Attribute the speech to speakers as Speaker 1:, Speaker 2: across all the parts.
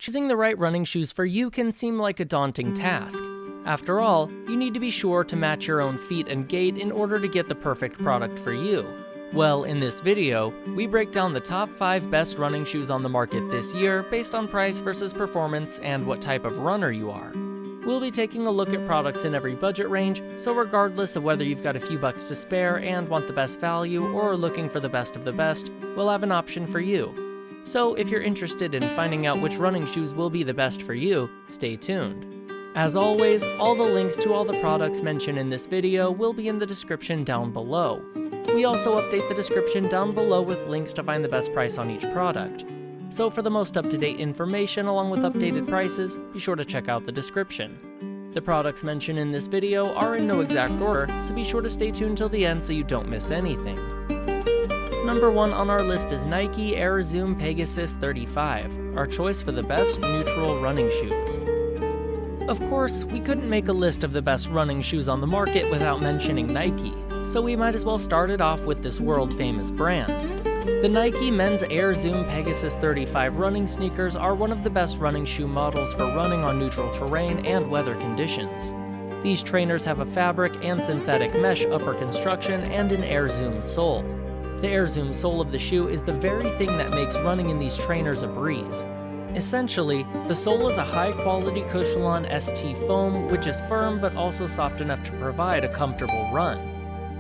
Speaker 1: Choosing the right running shoes for you can seem like a daunting task. After all, you need to be sure to match your own feet and gait in order to get the perfect product for you. Well, in this video, we break down the top 5 best running shoes on the market this year based on price versus performance and what type of runner you are. We'll be taking a look at products in every budget range, so regardless of whether you've got a few bucks to spare and want the best value or are looking for the best of the best, we'll have an option for you. So if you're interested in finding out which running shoes will be the best for you, stay tuned. As always, all the links to all the products mentioned in this video will be in the description down below. We also update the description down below with links to find the best price on each product. So for the most up-to-date information along with updated prices, be sure to check out the description. The products mentioned in this video are in no exact order, so be sure to stay tuned till the end so you don't miss anything. Number 1 on our list is Nike Air Zoom Pegasus 35, our choice for the best neutral running shoes. Of course, we couldn't make a list of the best running shoes on the market without mentioning Nike, so we might as well start it off with this world-famous brand. The Nike Men's Air Zoom Pegasus 35 running sneakers are one of the best running shoe models for running on neutral terrain and weather conditions. These trainers have a fabric and synthetic mesh upper construction and an Air Zoom sole. The Air Zoom sole of the shoe is the very thing that makes running in these trainers a breeze. Essentially, the sole is a high-quality Cushlon ST foam which is firm but also soft enough to provide a comfortable run.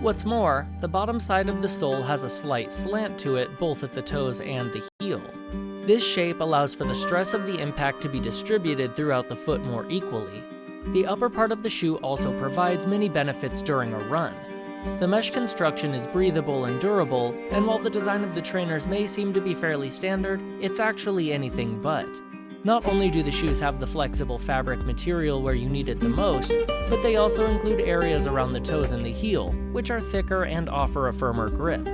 Speaker 1: What's more, the bottom side of the sole has a slight slant to it both at the toes and the heel. This shape allows for the stress of the impact to be distributed throughout the foot more equally. The upper part of the shoe also provides many benefits during a run. The mesh construction is breathable and durable, and while the design of the trainers may seem to be fairly standard, it's actually anything but. Not only do the shoes have the flexible fabric material where you need it the most, but they also include areas around the toes and the heel, which are thicker and offer a firmer grip.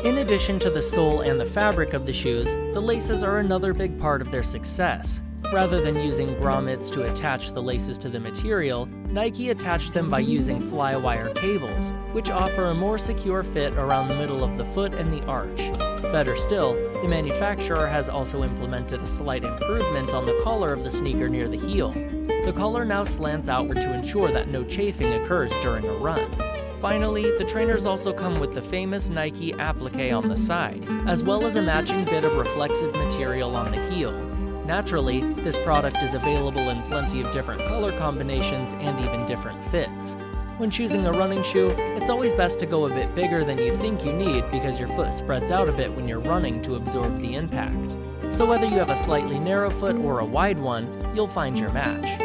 Speaker 1: In addition to the sole and the fabric of the shoes, the laces are another big part of their success. Rather than using grommets to attach the laces to the material, Nike attached them by using fly-wire cables, which offer a more secure fit around the middle of the foot and the arch. Better still, the manufacturer has also implemented a slight improvement on the collar of the sneaker near the heel. The collar now slants outward to ensure that no chafing occurs during a run. Finally, the trainers also come with the famous Nike applique on the side, as well as a matching bit of reflexive material on the heel. Naturally, this product is available in plenty of different color combinations and even different fits. When choosing a running shoe, it's always best to go a bit bigger than you think you need because your foot spreads out a bit when you're running to absorb the impact. So whether you have a slightly narrow foot or a wide one, you'll find your match.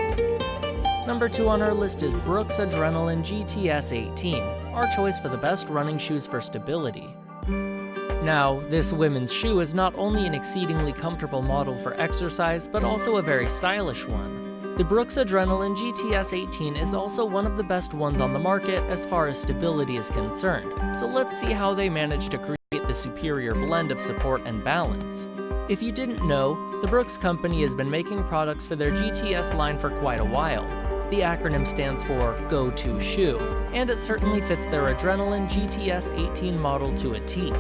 Speaker 1: Number 2 on our list is Brooks Adrenaline GTS 18, our choice for the best running shoes for stability. Now, this women's shoe is not only an exceedingly comfortable model for exercise, but also a very stylish one. The Brooks Adrenaline GTS 18 is also one of the best ones on the market as far as stability is concerned, so let's see how they managed to create the superior blend of support and balance. If you didn't know, the Brooks company has been making products for their GTS line for quite a while. The acronym stands for Go-To Shoe, and it certainly fits their Adrenaline GTS 18 model to a T.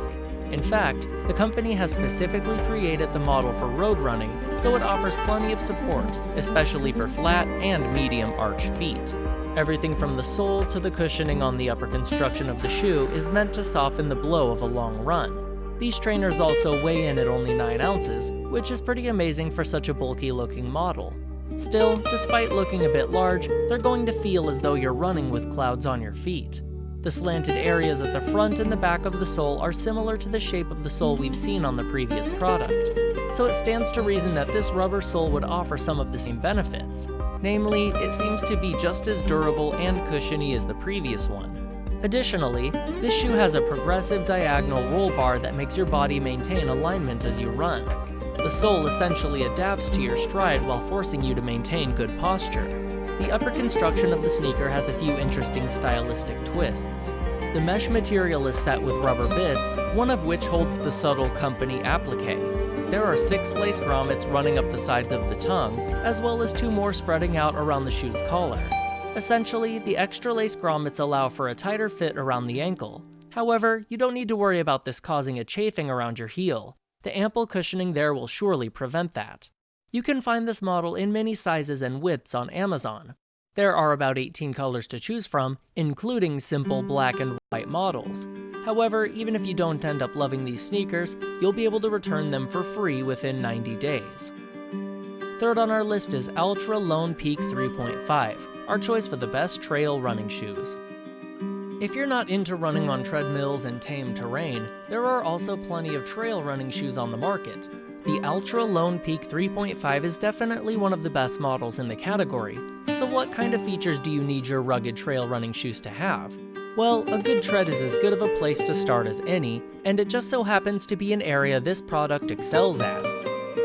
Speaker 1: In fact, the company has specifically created the model for road running, so it offers plenty of support, especially for flat and medium arch feet. Everything from the sole to the cushioning on the upper construction of the shoe is meant to soften the blow of a long run. These trainers also weigh in at only 9 ounces, which is pretty amazing for such a bulky looking model. Still, despite looking a bit large, they're going to feel as though you're running with clouds on your feet. The slanted areas at the front and the back of the sole are similar to the shape of the sole we've seen on the previous product, so it stands to reason that this rubber sole would offer some of the same benefits. Namely, it seems to be just as durable and cushiony as the previous one. Additionally, this shoe has a progressive diagonal roll bar that makes your body maintain alignment as you run. The sole essentially adapts to your stride while forcing you to maintain good posture. The upper construction of the sneaker has a few interesting stylistic twists. The mesh material is set with rubber bits, one of which holds the subtle company applique. There are 6 lace grommets running up the sides of the tongue, as well as 2 more spreading out around the shoe's collar. Essentially, the extra lace grommets allow for a tighter fit around the ankle. However, you don't need to worry about this causing a chafing around your heel. The ample cushioning there will surely prevent that. You can find this model in many sizes and widths on Amazon. There are about 18 colors to choose from, including simple black and white models. However, even if you don't end up loving these sneakers, you'll be able to return them for free within 90 days. Third on our list is Altra Lone Peak 3.5, our choice for the best trail running shoes. If you're not into running on treadmills and tame terrain, there are also plenty of trail running shoes on the market. The Altra Lone Peak 3.5 is definitely one of the best models in the category. So what kind of features do you need your rugged trail running shoes to have? Well, a good tread is as good of a place to start as any, and it just so happens to be an area this product excels at.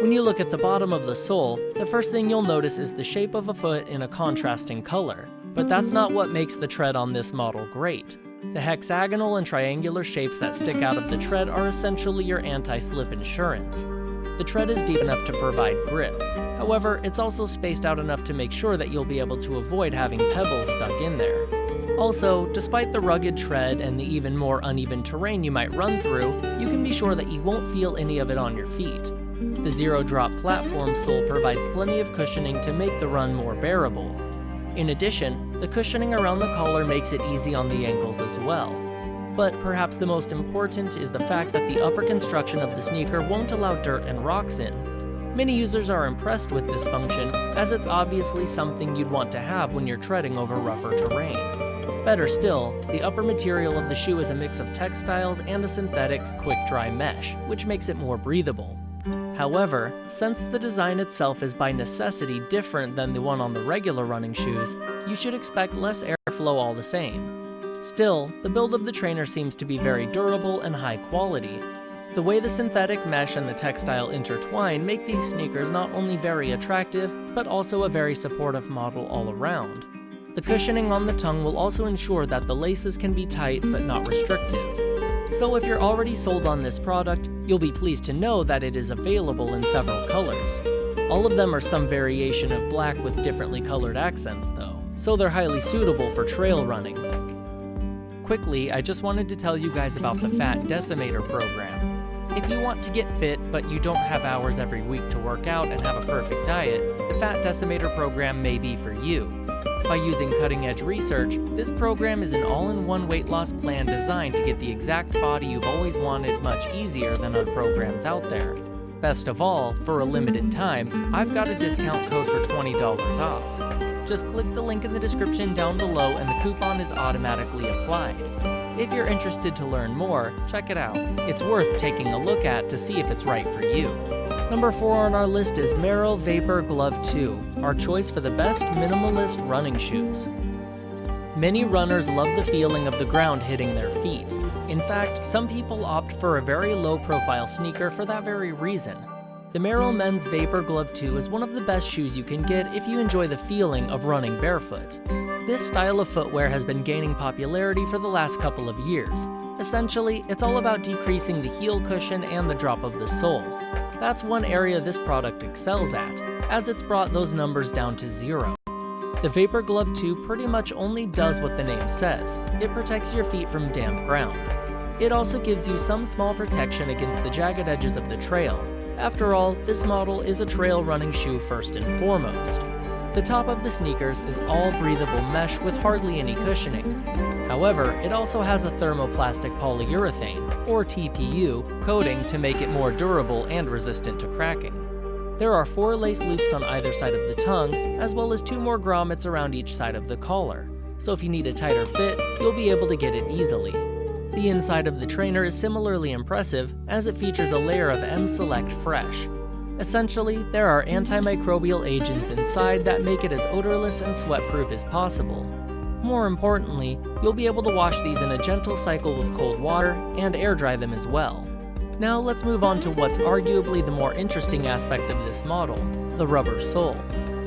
Speaker 1: When you look at the bottom of the sole, the first thing you'll notice is the shape of a foot in a contrasting color. But that's not what makes the tread on this model great. The hexagonal and triangular shapes that stick out of the tread are essentially your anti-slip insurance. The tread is deep enough to provide grip. However, it's also spaced out enough to make sure that you'll be able to avoid having pebbles stuck in there. Also, despite the rugged tread and the even more uneven terrain you might run through, you can be sure that you won't feel any of it on your feet. The zero-drop platform sole provides plenty of cushioning to make the run more bearable. In addition, the cushioning around the collar makes it easy on the ankles as well. But perhaps the most important is the fact that the upper construction of the sneaker won't allow dirt and rocks in. Many users are impressed with this function, as it's obviously something you'd want to have when you're treading over rougher terrain. Better still, the upper material of the shoe is a mix of textiles and a synthetic, quick-dry mesh, which makes it more breathable. However, since the design itself is by necessity different than the one on the regular running shoes, you should expect less airflow all the same. Still, the build of the trainer seems to be very durable and high quality. The way the synthetic mesh and the textile intertwine make these sneakers not only very attractive, but also a very supportive model all around. The cushioning on the tongue will also ensure that the laces can be tight but not restrictive. So if you're already sold on this product, you'll be pleased to know that it is available in several colors. All of them are some variation of black with differently colored accents though, so they're highly suitable for trail running. Quickly, I just wanted to tell you guys about the Fat Decimator program. If you want to get fit, but you don't have hours every week to work out and have a perfect diet, the Fat Decimator program may be for you. By using cutting-edge research, this program is an all-in-one weight loss plan designed to get the exact body you've always wanted much easier than other programs out there. Best of all, for a limited time, I've got a discount code for $20 off. Just click the link in the description down below and the coupon is automatically applied. If you're interested to learn more, check it out. It's worth taking a look at to see if it's right for you. Number 4 on our list is Merrell Vapor Glove 2, our choice for the best minimalist running shoes. Many runners love the feeling of the ground hitting their feet. In fact, some people opt for a very low-profile sneaker for that very reason. The Merrell Men's Vapor Glove 2 is one of the best shoes you can get if you enjoy the feeling of running barefoot. This style of footwear has been gaining popularity for the last couple of years. Essentially, it's all about decreasing the heel cushion and the drop of the sole. That's one area this product excels at, as it's brought those numbers down to 0. The Vapor Glove 2 pretty much only does what the name says. It protects your feet from damp ground. It also gives you some small protection against the jagged edges of the trail. After all, this model is a trail running shoe first and foremost. The top of the sneakers is all breathable mesh with hardly any cushioning. However, it also has a thermoplastic polyurethane, or TPU, coating to make it more durable and resistant to cracking. There are 4 lace loops on either side of the tongue, as well as 2 more grommets around each side of the collar. So if you need a tighter fit, you'll be able to get it easily. The inside of the trainer is similarly impressive, as it features a layer of M-Select Fresh. Essentially, there are antimicrobial agents inside that make it as odorless and sweat-proof as possible. More importantly, you'll be able to wash these in a gentle cycle with cold water and air dry them as well. Now let's move on to what's arguably the more interesting aspect of this model, the rubber sole.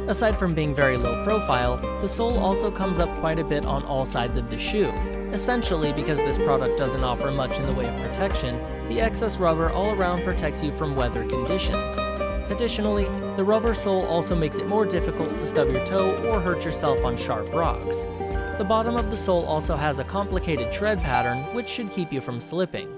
Speaker 1: Aside from being very low profile, the sole also comes up quite a bit on all sides of the shoe. Essentially, because this product doesn't offer much in the way of protection, the excess rubber all around protects you from weather conditions. Additionally, the rubber sole also makes it more difficult to stub your toe or hurt yourself on sharp rocks. The bottom of the sole also has a complicated tread pattern, which should keep you from slipping.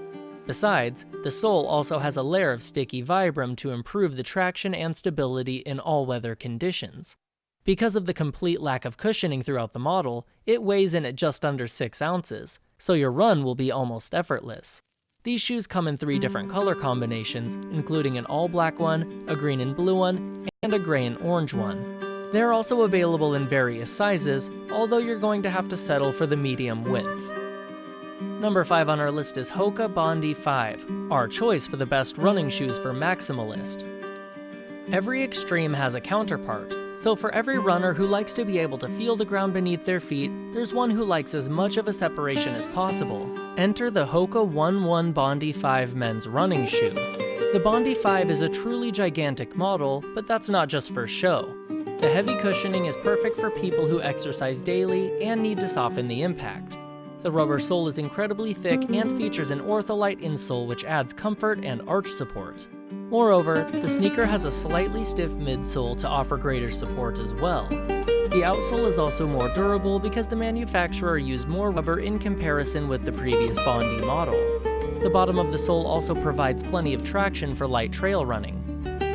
Speaker 1: Besides, the sole also has a layer of sticky Vibram to improve the traction and stability in all weather conditions. Because of the complete lack of cushioning throughout the model, it weighs in at just under 6 ounces, so your run will be almost effortless. These shoes come in 3 different color combinations, including an all-black one, a green and blue one, and a gray and orange one. They're also available in various sizes, although you're going to have to settle for the medium width. Number 5 on our list is Hoka Bondi 5, our choice for the best running shoes for maximalists. Every extreme has a counterpart, so for every runner who likes to be able to feel the ground beneath their feet, there's one who likes as much of a separation as possible. Enter the Hoka One One Bondi 5 men's running shoe. The Bondi 5 is a truly gigantic model, but that's not just for show. The heavy cushioning is perfect for people who exercise daily and need to soften the impact. The rubber sole is incredibly thick and features an Ortholite insole which adds comfort and arch support. Moreover, the sneaker has a slightly stiff midsole to offer greater support as well. The outsole is also more durable because the manufacturer used more rubber in comparison with the previous Bondi model. The bottom of the sole also provides plenty of traction for light trail running.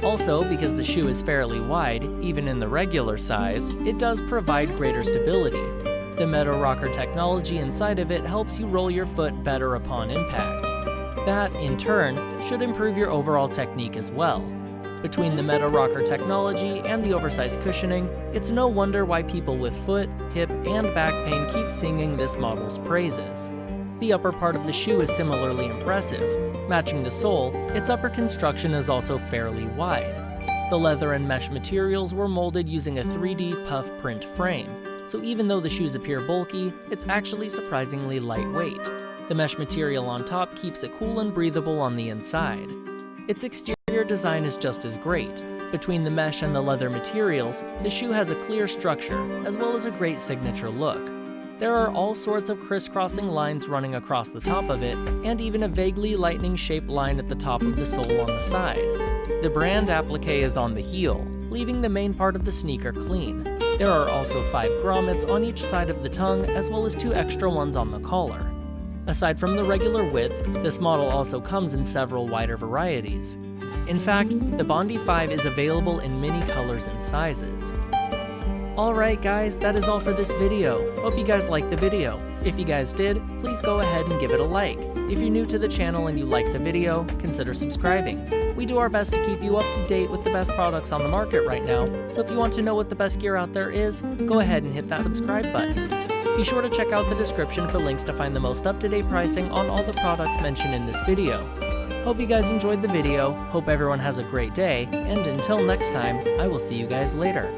Speaker 1: Also, because the shoe is fairly wide, even in the regular size, it does provide greater stability. The Meadow Rocker technology inside of it helps you roll your foot better upon impact. That, in turn, should improve your overall technique as well. Between the Meadow Rocker technology and the oversized cushioning, it's no wonder why people with foot, hip, and back pain keep singing this model's praises. The upper part of the shoe is similarly impressive. Matching the sole, its upper construction is also fairly wide. The leather and mesh materials were molded using a 3D puff print frame, so even though the shoes appear bulky, it's actually surprisingly lightweight. The mesh material on top keeps it cool and breathable on the inside. Its exterior design is just as great. Between the mesh and the leather materials, the shoe has a clear structure, as well as a great signature look. There are all sorts of crisscrossing lines running across the top of it, and even a vaguely lightning-shaped line at the top of the sole on the side. The brand applique is on the heel, leaving the main part of the sneaker clean. There are also 5 grommets on each side of the tongue, as well as 2 extra ones on the collar. Aside from the regular width, this model also comes in several wider varieties. In fact, the Bondi 5 is available in many colors and sizes. Alright guys, that is all for this video. Hope you guys liked the video. If you guys did, please go ahead and give it a like. If you're new to the channel and you like the video, consider subscribing. We do our best to keep you up to date with the best products on the market right now, so if you want to know what the best gear out there is, go ahead and hit that subscribe button. Be sure to check out the description for links to find the most up-to-date pricing on all the products mentioned in this video. Hope you guys enjoyed the video, hope everyone has a great day, and until next time, I will see you guys later.